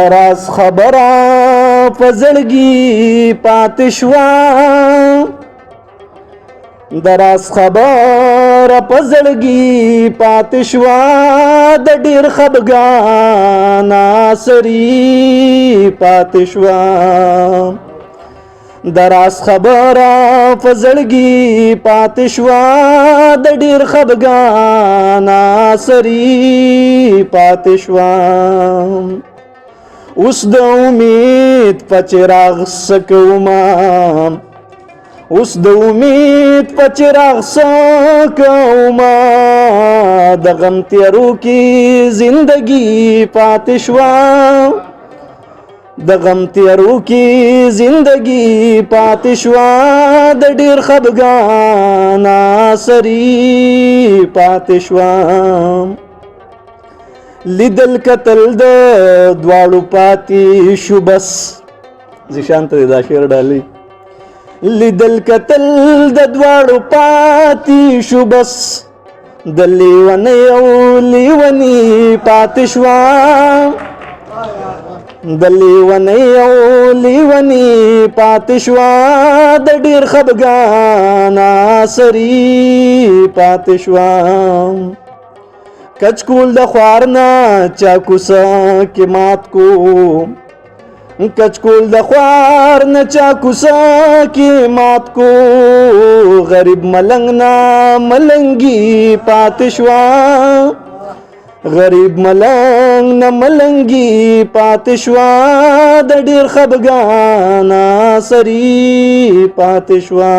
دراز خبره په زړګي پاتې شوه دراز خبره په زړګي پاتې شوه د ډېر خفګان سري پاتې شوه دراز خبره په زړګي پاتې شوه د ډېر خفګان سري پاتې شوه اوس د امید په چراغ سکوما اوس د امید په چراغ سکوما د غم تیارو کې زندگی پاتې شوه د غم تیارو کې زندگی پاتې شوه د ډېر خفګان سري پاتې شوه لیدل کتل د دواړو پاتې شو بس زیشان ته دا شعر ډالي لیدل کتل د دواړو پاتې شو بس د لیونی او لیونی پاتې شوه د لیونی او لیونی پاتې شوه د ډېر خفګان سري پاتې شوه کچکول د خوار نه چاکوسه کې مات کو کچکول د خوار نه چاکوسه کې مات کو غریب ملنګ نه ملنګي پاتې شوه غریب ملنګ نه ملنګي پاتې شوه د ډېر خفګان سري پاتې شوه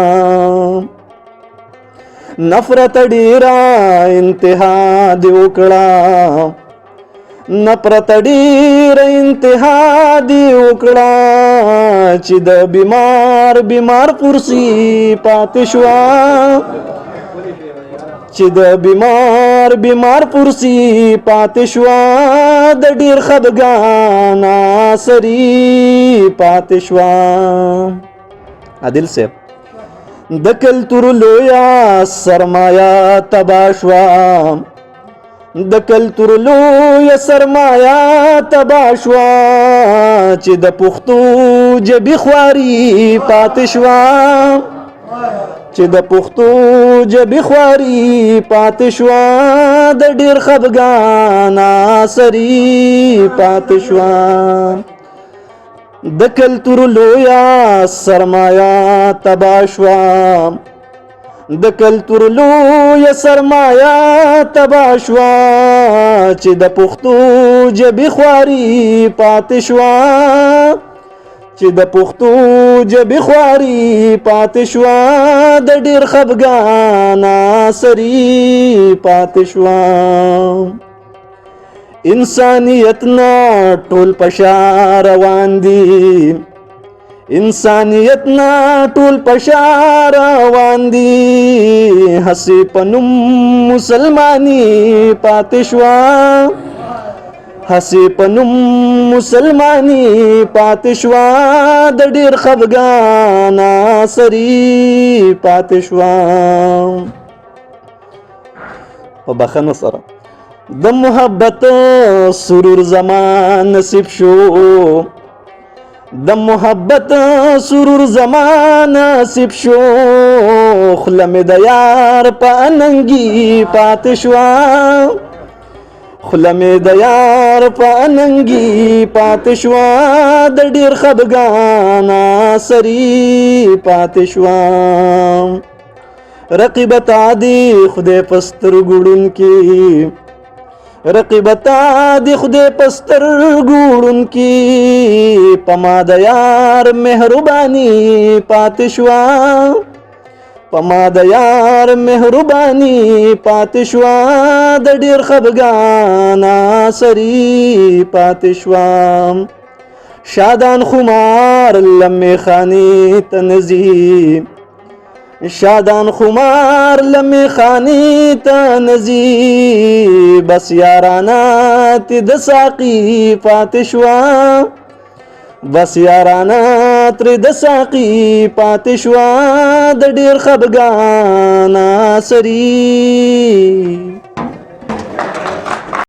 نفرت ډیرا انتها دی وکړه نفرت ډیرا انتها دی وکړه چې د بیمار پرسی پاتې شوه چې د بیمار پرسی پاتې شوه د ډېر خفګان سري پاتې شوه عادل صاحب د کلتور لویا سرمایا تبا شوا د کلتور لویا سرمایا تبا شوا چې د پښتو ژبې خواري پاتې شوا چې د پښتو ژبې خواري پاتې شوا د ډېر خفګان سري پاتې شوا د کلتور لویا سرمایا تبا شوا د کلتور لویا سرمایا تبا شوا چې د پښتو ژبې خواري پاتې شوا چې د پښتو ژبې خواري پاتې شوا د ډېر خفګان سري پاتې شوا انسانیت نا ټول پشا روان دي انسانیت نا ټول پشا روان دي هسې په نوم مسلماني پاتې شوه هسې په نوم مسلماني پاتې شوه د ډېر خفګان سري پاتې شوه په بخښنه سره د محبت سرور زمان نصیب شو د محبت سرور زمان نصیب شو خله مې د یار په اننګي پاتې شوه خله مې د یار په اننګي پاتې شوه د ډېر خفګان سري پاتې شوه رقیبت عادي خدای په سترګو ړوندکي رقیبت دی خدای پستر ګوړون کی پما د یار مهرباني پاتې شوا پما د یار مهرباني پاتې شوا د ډېر خفګان سري پاتې شوا شادان خمار لمې خاني تنزي شادان خمار لمې خاني تنزي بس یارانا تی د ساقي پاتې شوا بس یارانا تر د ساقي پاتې شوا د ډېر خفګان سري